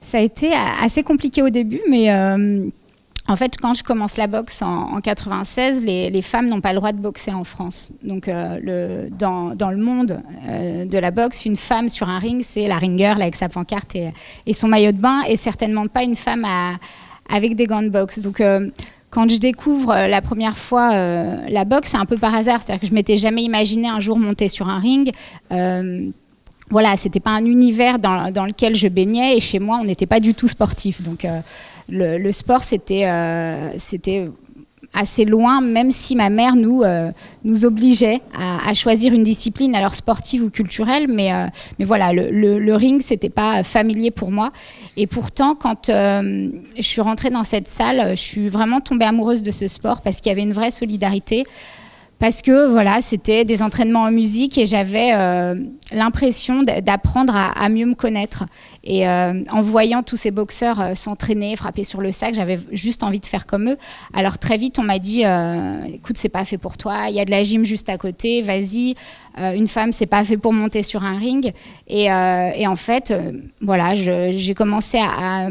Ça a été assez compliqué au début, mais en fait, quand je commence la boxe en 96, les femmes n'ont pas le droit de boxer en France. Donc, dans le monde de la boxe, une femme sur un ring, c'est la ringer, là, avec sa pancarte et son maillot de bain, et certainement pas une femme avec des gants de boxe. Donc, quand je découvre la première fois la boxe, c'est un peu par hasard. C'est-à-dire que je m'étais jamais imaginé un jour monter sur un ring. Voilà, c'était pas un univers dans lequel je baignais, et chez moi, on n'était pas du tout sportif. Donc, le sport, c'était assez loin, même si ma mère nous obligeait à choisir une discipline, alors sportive ou culturelle, mais voilà, le ring, c'était pas familier pour moi. Et pourtant, quand je suis rentrée dans cette salle, je suis vraiment tombée amoureuse de ce sport parce qu'il y avait une vraie solidarité. Parce que voilà, c'était des entraînements en musique et j'avais l'impression d'apprendre à mieux me connaître. Et en voyant tous ces boxeurs s'entraîner, frapper sur le sac, j'avais juste envie de faire comme eux. Alors très vite, on m'a dit écoute, c'est pas fait pour toi, il y a de la gym juste à côté, vas-y. Une femme, c'est pas fait pour monter sur un ring. Et en fait, voilà, j'ai commencé à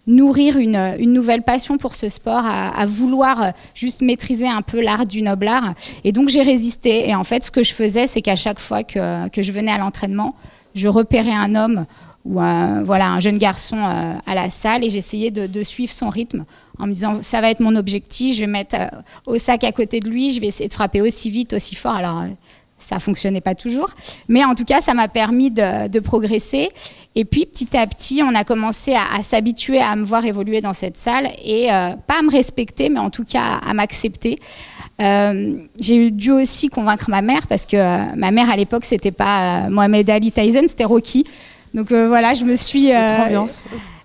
nourrir une nouvelle passion pour ce sport, à vouloir juste maîtriser un peu l'art du noble art. Et donc j'ai résisté. Et en fait, ce que je faisais, c'est qu'à chaque fois que je venais à l'entraînement, je repérais un homme ou un jeune garçon à la salle et j'essayais de suivre son rythme en me disant ça va être mon objectif, je vais mettre au sac à côté de lui, je vais essayer de frapper aussi vite, aussi fort. Alors ça fonctionnait pas toujours, mais en tout cas ça m'a permis de progresser. Et puis petit à petit on a commencé à s'habituer à me voir évoluer dans cette salle et pas à me respecter, mais en tout cas à m'accepter. J'ai dû aussi convaincre ma mère parce que ma mère à l'époque c'était pas Mohamed Ali, Tyson, c'était Rocky. Donc voilà, je me suis.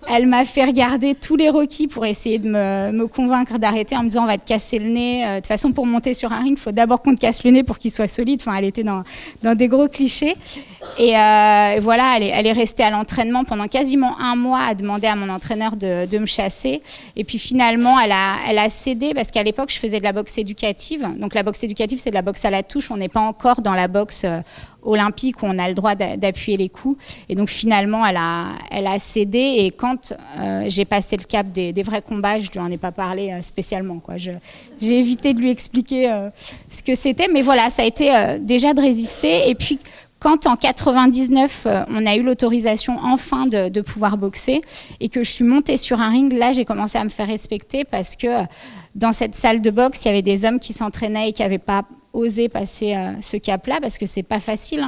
Elle m'a fait regarder tous les Rocky pour essayer de me convaincre d'arrêter en me disant on va te casser le nez. De toute façon, pour monter sur un ring, il faut d'abord qu'on te casse le nez pour qu'il soit solide. Enfin, elle était dans des gros clichés. Et voilà, elle est restée à l'entraînement pendant quasiment un mois à demander à mon entraîneur de me chasser. Et puis finalement, elle a cédé parce qu'à l'époque, je faisais de la boxe éducative. Donc la boxe éducative, c'est de la boxe à la touche. On n'est pas encore dans la boxe olympique où on a le droit d'appuyer les coups. Et donc finalement, elle a cédé. Et quand j'ai passé le cap des vrais combats, je lui en ai pas parlé spécialement, quoi. J'ai évité de lui expliquer ce que c'était. Mais voilà, ça a été déjà de résister. Et puis quand en 99, on a eu l'autorisation enfin de pouvoir boxer et que je suis montée sur un ring, là j'ai commencé à me faire respecter parce que dans cette salle de boxe, il y avait des hommes qui s'entraînaient et qui n'avaient pas osé passer ce cap-là parce que c'est pas facile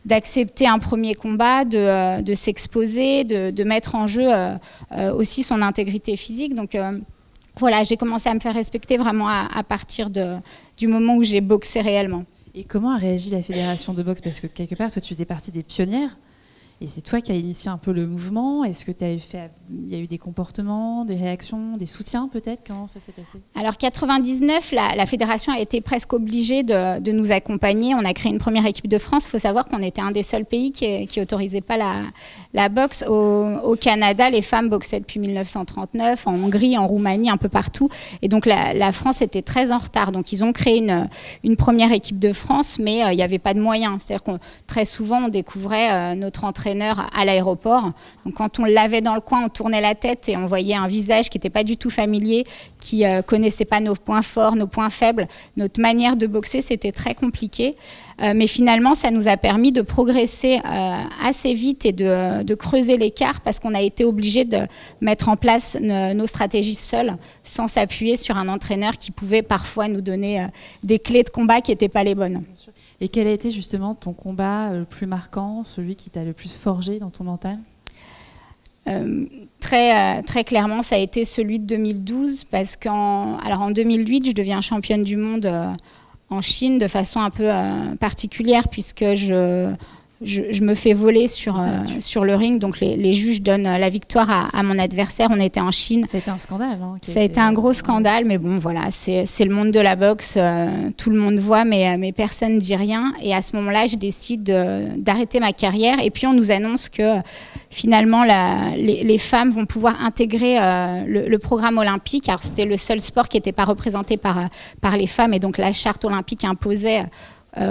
d'accepter un premier combat, de s'exposer, de mettre en jeu aussi son intégrité physique. Donc voilà, j'ai commencé à me faire respecter vraiment à partir du moment où j'ai boxé réellement. Et comment a réagi la fédération de boxe? Parce que quelque part, toi, tu faisais partie des pionnières. Et c'est toi qui as initié un peu le mouvement. Est-ce que il y a eu des comportements, des réactions, des soutiens peut-être? Comment ça s'est passé? Alors 99, la fédération a été presque obligée de nous accompagner. On a créé une première équipe de France. Il faut savoir qu'on était un des seuls pays qui autorisait pas la boxe. Au Canada, les femmes boxaient depuis 1939, en Hongrie, en Roumanie, un peu partout. Et donc la France était très en retard. Donc ils ont créé une première équipe de France, mais il n'y avait pas de moyens. C'est-à-dire que très souvent, on découvrait notre entraîneur à l'aéroport. Donc quand on l'avait dans le coin, on tournait la tête et on voyait un visage qui n'était pas du tout familier, qui connaissait pas nos points forts, nos points faibles. Notre manière de boxer, c'était très compliqué. Mais finalement, ça nous a permis de progresser assez vite et de creuser l'écart parce qu'on a été obligé de mettre en place nos stratégies seuls, sans s'appuyer sur un entraîneur qui pouvait parfois nous donner des clés de combat qui n'étaient pas les bonnes. Et quel a été justement ton combat le plus marquant, celui qui t'a le plus forgé dans ton mental? Très clairement, ça a été celui de 2012 parce qu'en 2008, je deviens championne du monde en Chine de façon un peu particulière puisque je me fais voler sur le ring. Donc les juges donnent la victoire à mon adversaire. On était en Chine. Ça a été un scandale. Ça a été un gros scandale, mais bon, voilà, c'est le monde de la boxe. Tout le monde voit, mais personne ne dit rien. Et à ce moment-là, je décide d'arrêter ma carrière. Et puis, on nous annonce que finalement, les femmes vont pouvoir intégrer le programme olympique. Alors, c'était le seul sport qui n'était pas représenté par les femmes. Et donc, la charte olympique imposait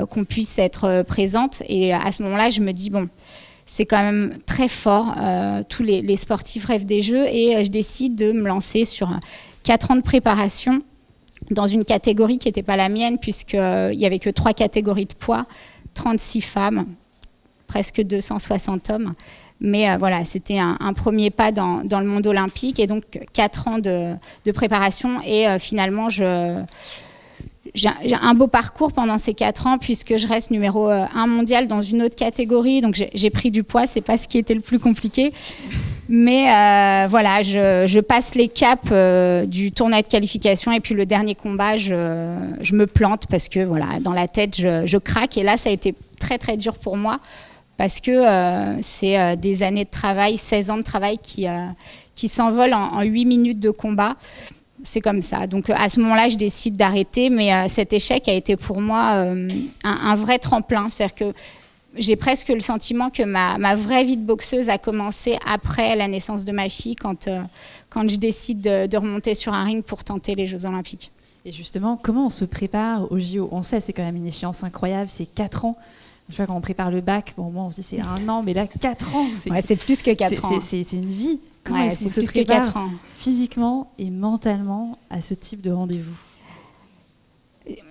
qu'on puisse être présente. Et à ce moment-là, je me dis, bon, c'est quand même très fort. Tous les sportifs rêvent des Jeux et je décide de me lancer sur 4 ans de préparation dans une catégorie qui n'était pas la mienne, puisqu'il n'y avait que 3 catégories de poids, 36 femmes, presque 260 hommes. Mais voilà, c'était un premier pas dans le monde olympique, et donc 4 ans de préparation. Et finalement, j'ai un beau parcours pendant ces 4 ans, puisque je reste numéro 1 mondial dans une autre catégorie. Donc j'ai pris du poids, c'est pas ce qui était le plus compliqué. Mais voilà, je passe les caps du tournoi de qualification, et puis le dernier combat, je me plante parce que voilà, dans la tête, je craque. Et là, ça a été très très dur pour moi, parce que c'est des années de travail, 16 ans de travail qui s'envolent en 8 minutes de combat. C'est comme ça. Donc à ce moment-là, je décide d'arrêter, mais cet échec a été pour moi un vrai tremplin. C'est-à-dire que j'ai presque le sentiment que ma vraie vie de boxeuse a commencé après la naissance de ma fille, quand je décide de remonter sur un ring pour tenter les Jeux Olympiques. Et justement, comment on se prépare aux JO? On sait, c'est quand même une échéance incroyable, c'est 4 ans. Je sais pas, quand on prépare le bac, bon, moi on se dit c'est 1 an, mais là 4 ans, c'est plus que 4 ans. C'est une vie. Comment est-ce qu'on se prépare physiquement et mentalement à ce type de rendez-vous?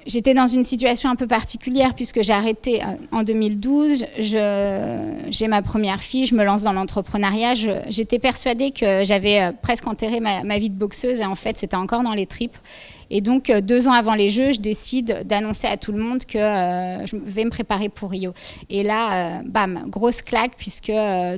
J'étais dans une situation un peu particulière, puisque j'ai arrêté en 2012, j'ai ma première fille, je me lance dans l'entrepreneuriat. J'étais persuadée que j'avais presque enterré ma vie de boxeuse, et en fait c'était encore dans les tripes. Et donc 2 ans avant les Jeux, je décide d'annoncer à tout le monde que je vais me préparer pour Rio. Et là, bam, grosse claque, puisque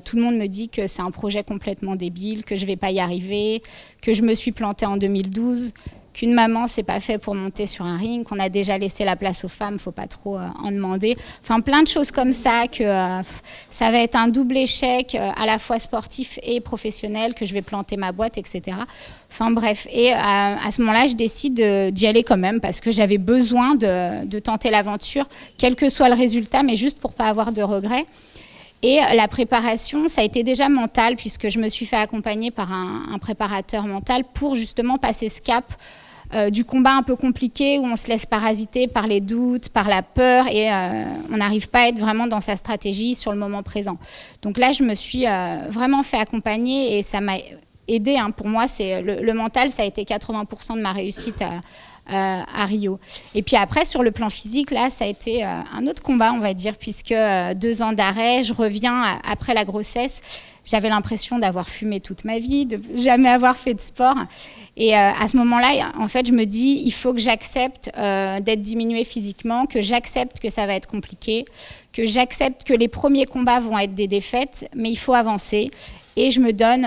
tout le monde me dit que c'est un projet complètement débile, que je ne vais pas y arriver, que je me suis plantée en 2012, qu'une maman, c'est pas fait pour monter sur un ring, qu'on a déjà laissé la place aux femmes, faut pas trop en demander. Enfin, plein de choses comme ça, que ça va être un double échec, à la fois sportif et professionnel, que je vais planter ma boîte, etc. Enfin bref, et à ce moment-là, je décide d'y aller quand même, parce que j'avais besoin de tenter l'aventure, quel que soit le résultat, mais juste pour pas avoir de regrets. Et la préparation, ça a été déjà mental, puisque je me suis fait accompagner par un préparateur mental pour justement passer ce cap du combat un peu compliqué, où on se laisse parasiter par les doutes, par la peur, et on n'arrive pas à être vraiment dans sa stratégie sur le moment présent. Donc là, je me suis vraiment fait accompagner, et ça m'a aidé. Pour moi, le mental, ça a été 80% de ma réussite à Rio. Et puis après, sur le plan physique, là, ça a été un autre combat, on va dire, puisque 2 ans d'arrêt, je reviens après la grossesse. J'avais l'impression d'avoir fumé toute ma vie, de jamais avoir fait de sport. Et à ce moment-là, en fait, je me dis, il faut que j'accepte d'être diminuée physiquement, que j'accepte que ça va être compliqué, que j'accepte que les premiers combats vont être des défaites, mais il faut avancer. Et je me donne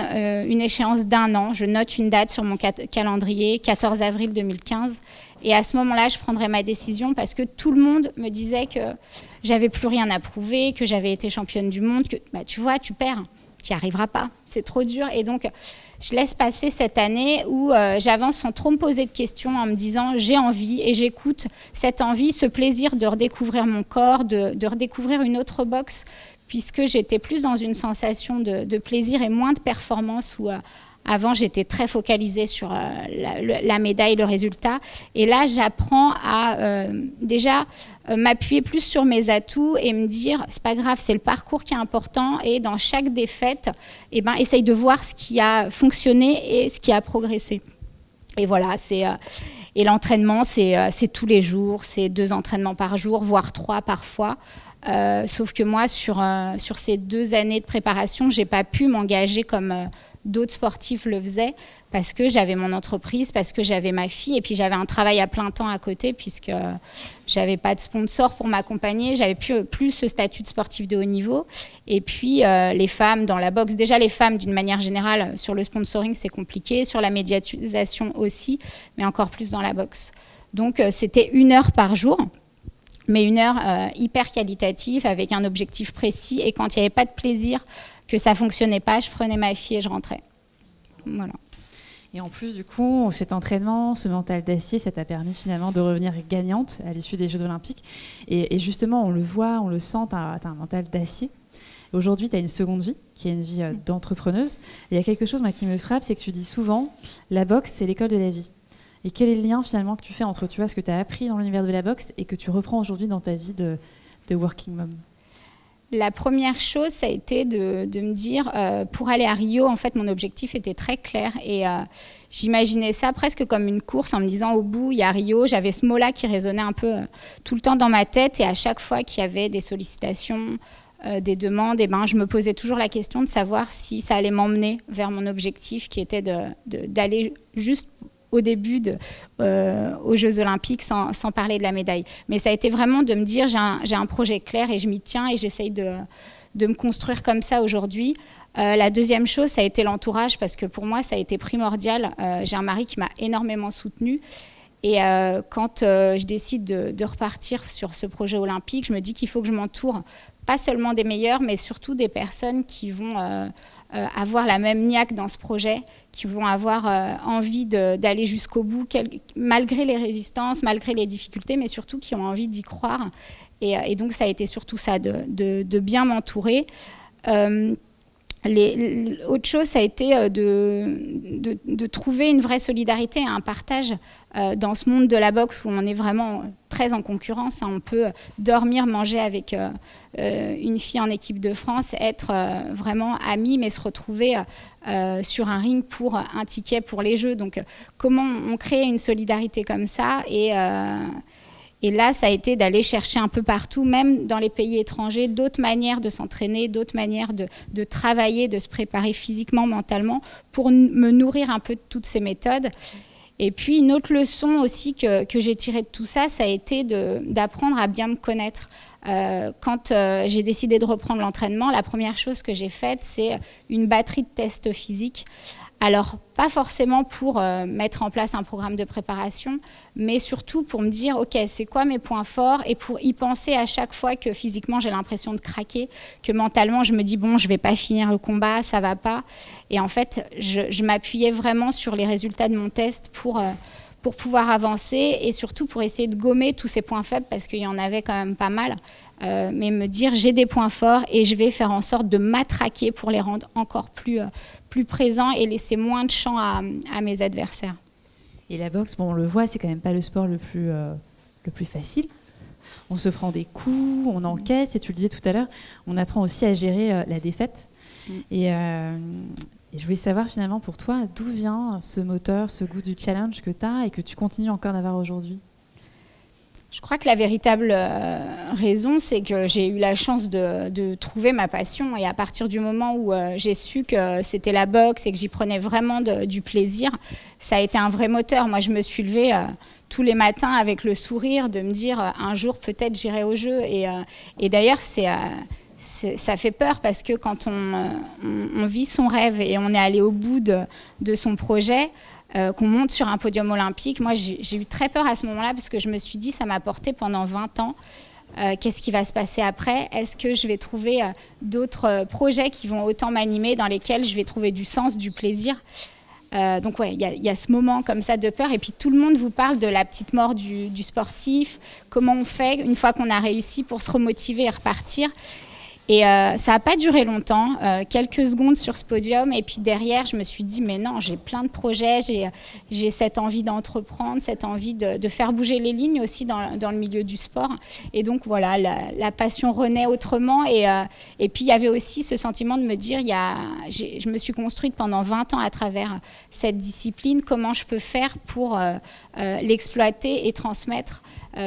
une échéance d'1 an. Je note une date sur mon calendrier, 14 avril 2015. Et à ce moment-là, je prendrai ma décision, parce que tout le monde me disait que j'avais plus rien à prouver, que j'avais été championne du monde, que tu vois, tu perds, tu n'y arriveras pas, c'est trop dur. Et donc, je laisse passer cette année où j'avance sans trop me poser de questions, en me disant j'ai envie, et j'écoute cette envie, ce plaisir de redécouvrir mon corps, de redécouvrir une autre boxe, puisque j'étais plus dans une sensation de plaisir et moins de performance, où avant j'étais très focalisée sur la médaille, le résultat. Et là, j'apprends à déjà m'appuyer plus sur mes atouts et me dire c'est pas grave, c'est le parcours qui est important, et dans chaque défaite, essaye de voir ce qui a fonctionné et ce qui a progressé. Et voilà, et l'entraînement, c'est tous les jours, c'est 2 entraînements par jour, voire 3 parfois. Sauf que moi, sur ces 2 années de préparation, j'ai pas pu m'engager comme d'autres sportifs le faisaient, parce que j'avais mon entreprise, parce que j'avais ma fille, et puis j'avais un travail à plein temps à côté, puisque j'avais pas de sponsor pour m'accompagner, j'avais plus ce statut de sportif de haut niveau. Et puis les femmes dans la boxe, déjà les femmes d'une manière générale, sur le sponsoring c'est compliqué, sur la médiatisation aussi, mais encore plus dans la boxe. Donc c'était 1 heure par jour, mais 1 heure hyper qualitative, avec un objectif précis, et quand il n'y avait pas de plaisir, que ça fonctionnait pas, je prenais ma fille et je rentrais. Voilà. Et en plus, du coup, cet entraînement, ce mental d'acier, ça t'a permis finalement de revenir gagnante à l'issue des Jeux Olympiques. Et justement, on le voit, on le sent, tu as un mental d'acier. Aujourd'hui, tu as une seconde vie, qui est une vie d'entrepreneuse. Et il y a quelque chose qui me frappe, c'est que tu dis souvent, la boxe, c'est l'école de la vie. Et quel est le lien finalement que tu fais entre ce que tu as appris dans l'univers de la boxe et que tu reprends aujourd'hui dans ta vie de working mom? La première chose, ça a été de me dire, pour aller à Rio, en fait, mon objectif était très clair et j'imaginais ça presque comme une course en me disant, au bout, il y a Rio. J'avais ce mot-là qui résonnait un peu tout le temps dans ma tête et à chaque fois qu'il y avait des sollicitations, des demandes, je me posais toujours la question de savoir si ça allait m'emmener vers mon objectif qui était d'aller juste au début aux Jeux Olympiques sans parler de la médaille. Mais ça a été vraiment de me dire j'ai un projet clair et je m'y tiens et j'essaye de me construire comme ça aujourd'hui. La deuxième chose, ça a été l'entourage parce que pour moi, ça a été primordial. J'ai un mari qui m'a énormément soutenue. Et quand je décide de repartir sur ce projet olympique, je me dis qu'il faut que je m'entoure pas seulement des meilleurs, mais surtout des personnes qui vont avoir la même niaque dans ce projet, qui vont avoir envie d'aller jusqu'au bout, malgré les résistances, malgré les difficultés, mais surtout qui ont envie d'y croire. Et donc, ça a été surtout ça, de bien m'entourer. Autre chose, ça a été de trouver une vraie solidarité, un partage dans ce monde de la boxe où on est vraiment très en concurrence. On peut dormir, manger avec une fille en équipe de France, être vraiment amis, mais se retrouver sur un ring pour un ticket pour les Jeux. Donc, comment on crée une solidarité comme ça et là, ça a été d'aller chercher un peu partout, même dans les pays étrangers, d'autres manières de s'entraîner, d'autres manières de travailler, de se préparer physiquement, mentalement, pour me nourrir un peu de toutes ces méthodes. Et puis, une autre leçon aussi que j'ai tirée de tout ça, ça a été d'apprendre à bien me connaître. Quand j'ai décidé de reprendre l'entraînement, la première chose que j'ai faite, c'est une batterie de tests physiques. Alors, pas forcément pour mettre en place un programme de préparation, mais surtout pour me dire, OK, c'est quoi mes points forts? Et pour y penser à chaque fois que physiquement, j'ai l'impression de craquer, que mentalement, je me dis, bon, je vais pas finir le combat, ça va pas. Et en fait, je m'appuyais vraiment sur les résultats de mon test pour pouvoir avancer et surtout pour essayer de gommer tous ces points faibles parce qu'il y en avait quand même pas mal. Mais me dire, j'ai des points forts et je vais faire en sorte de m'attraquer pour les rendre encore plus présents et laisser moins de champ à mes adversaires. Et la boxe, bon, on le voit, c'est quand même pas le sport le plus facile. On se prend des coups, on encaisse, et tu le disais tout à l'heure, on apprend aussi à gérer la défaite. Et je voulais savoir finalement pour toi, d'où vient ce moteur, ce goût du challenge que tu as et que tu continues encore d'avoir aujourd'hui? Je crois que la véritable raison, c'est que j'ai eu la chance de trouver ma passion. Et à partir du moment où j'ai su que c'était la boxe et que j'y prenais vraiment du plaisir, ça a été un vrai moteur. Moi, je me suis levée tous les matins avec le sourire de me dire un jour, peut-être, j'irai au jeu. Et d'ailleurs, ça fait peur parce que quand on vit son rêve et on est allé au bout de son projet, qu'on monte sur un podium olympique, moi j'ai eu très peur à ce moment-là parce que je me suis dit ça m'a porté pendant 20 ans. Qu'est-ce qui va se passer après? Est-ce que je vais trouver d'autres projets qui vont autant m'animer, dans lesquels je vais trouver du sens, du plaisir? Donc ouais, il y a ce moment comme ça de peur et puis tout le monde vous parle de la petite mort du sportif, comment on fait une fois qu'on a réussi pour se remotiver et repartir. Et ça n'a pas duré longtemps, quelques secondes sur ce podium. Et puis derrière, je me suis dit, mais non, j'ai plein de projets, j'ai cette envie d'entreprendre, cette envie de faire bouger les lignes aussi dans le milieu du sport. Et donc voilà, la passion renaît autrement. Et puis il y avait aussi ce sentiment de me dire, je me suis construite pendant 20 ans à travers cette discipline, comment je peux faire pour l'exploiter et transmettre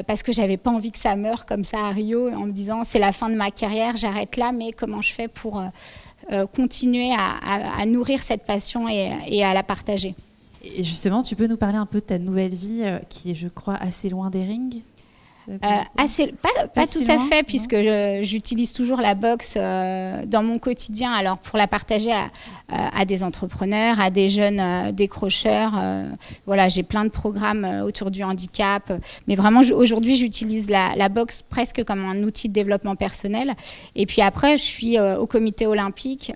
parce que j'avais pas envie que ça meure comme ça à Rio en me disant c'est la fin de ma carrière, j'arrête là, mais comment je fais pour continuer à nourrir cette passion et à la partager. Et justement, tu peux nous parler un peu de ta nouvelle vie qui est, je crois, assez loin des rings? Pas tout à fait, puisque j'utilise toujours la boxe dans mon quotidien, alors pour la partager à des entrepreneurs, à des jeunes décrocheurs. Voilà, j'ai plein de programmes autour du handicap, mais vraiment aujourd'hui j'utilise la boxe presque comme un outil de développement personnel. Et puis après, je suis au comité olympique,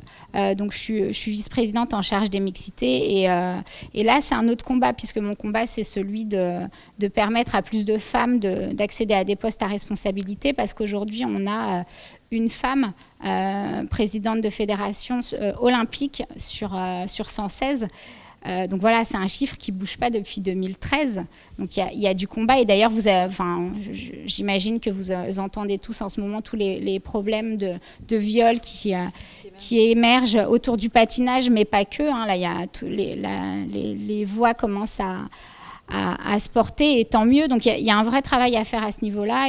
donc je suis vice-présidente en charge des mixités. Et là, c'est un autre combat, puisque mon combat, c'est celui de permettre à plus de femmes d'accéder à des postes à responsabilité, parce qu'aujourd'hui, on a une femme présidente de fédération olympique sur 116. Donc voilà, c'est un chiffre qui ne bouge pas depuis 2013. Donc il y a du combat. Et d'ailleurs, j'imagine que vous entendez tous en ce moment tous les problèmes de viol qui émergent autour du patinage, mais pas que. Hein. Là, il y a les voix commencent à se porter, et tant mieux. Donc il y a un vrai travail à faire à ce niveau-là,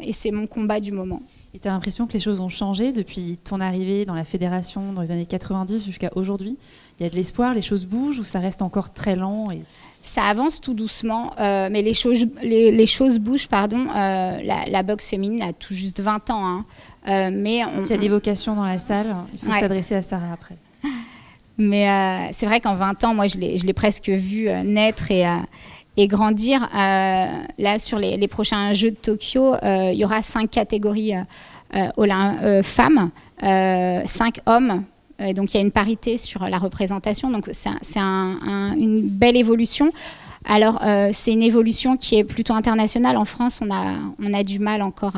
et c'est mon combat du moment. Et tu as l'impression que les choses ont changé depuis ton arrivée dans la fédération dans les années 90 jusqu'à aujourd'hui? Il y a de l'espoir, les choses bougent, ou ça reste encore très lent Ça avance tout doucement, mais les choses bougent. La boxe féminine a tout juste 20 ans. Hein. S'il y a des vocations dans la salle, il faut s'adresser à Sarah après. Mais c'est vrai qu'en 20 ans, moi, je l'ai presque vu naître et grandir. Là, sur les prochains Jeux de Tokyo, il y aura 5 catégories femmes, 5 hommes. Donc, il y a une parité sur la représentation. Donc, c'est une belle évolution. Alors, c'est une évolution qui est plutôt internationale. En France, on a du mal encore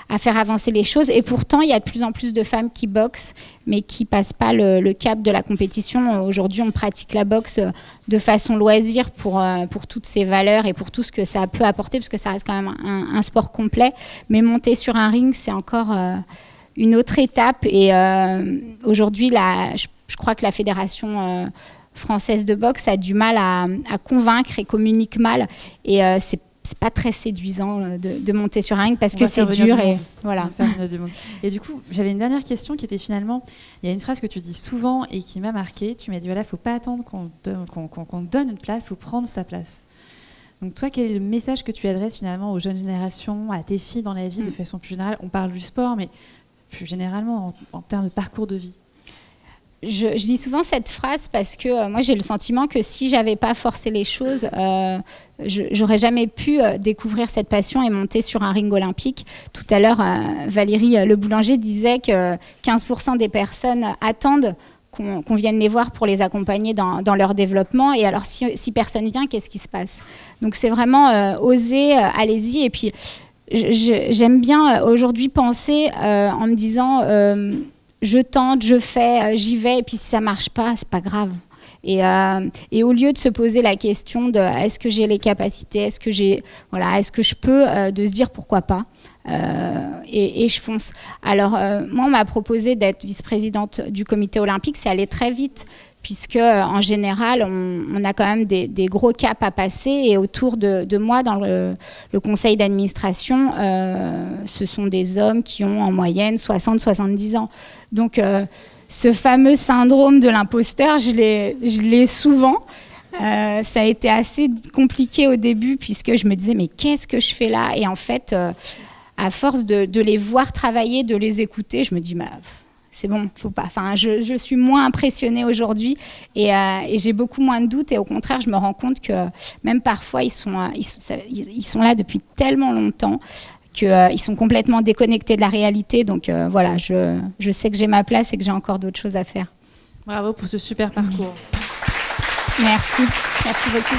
à faire avancer les choses. Et pourtant, il y a de plus en plus de femmes qui boxent, mais qui ne passent pas le cap de la compétition. Aujourd'hui, on pratique la boxe de façon loisir pour toutes ses valeurs et pour tout ce que ça peut apporter, parce que ça reste quand même un sport complet. Mais monter sur un ring, c'est encore une autre étape. Et aujourd'hui, je crois que la fédération française de boxe a du mal à convaincre et communique mal, et c'est pas très séduisant de monter sur un ring, parce que c'est dur, et voilà. Et du coup, j'avais une dernière question qui était finalement, il y a une phrase que tu dis souvent et qui m'a marquée. Tu m'as dit, voilà, faut pas attendre qu'on donne une place, faut prendre sa place. Donc toi, quel est le message que tu adresses finalement aux jeunes générations, à tes filles dans la vie de façon plus générale? On parle du sport, mais plus généralement en termes de parcours de vie. Je dis souvent cette phrase parce que moi, j'ai le sentiment que si j'avais pas forcé les choses, j'aurais jamais pu découvrir cette passion et monter sur un ring olympique. Tout à l'heure, Valérie Le Boulanger disait que 15% des personnes attendent qu'on vienne les voir pour les accompagner dans leur développement. Et alors, si personne vient, qu'est-ce qui se passe? Donc, c'est vraiment oser, allez-y. Et puis, j'aime bien aujourd'hui penser en me disant... je tente, je fais, j'y vais, et puis si ça marche pas, c'est pas grave. Et au lieu de se poser la question de est-ce que j'ai les capacités, est-ce que je peux, de se dire pourquoi pas, et je fonce. Alors moi, on m'a proposé d'être vice-présidente du comité olympique. C'est allé très vite, puisque en général, on a quand même des gros caps à passer, et autour de moi, dans le conseil d'administration, ce sont des hommes qui ont en moyenne 60-70 ans. Donc, ce fameux syndrome de l'imposteur, je l'ai souvent. Ça a été assez compliqué au début, puisque je me disais, mais qu'est-ce que je fais là? Et en fait, à force de les voir travailler, de les écouter, je me dis, c'est bon, faut pas. Enfin, je suis moins impressionnée aujourd'hui, et j'ai beaucoup moins de doutes. Et au contraire, je me rends compte que même parfois, ils sont là depuis tellement longtemps qu'ils sont complètement déconnectés de la réalité. Donc voilà, je sais que j'ai ma place et que j'ai encore d'autres choses à faire. Bravo pour ce super parcours. Merci beaucoup.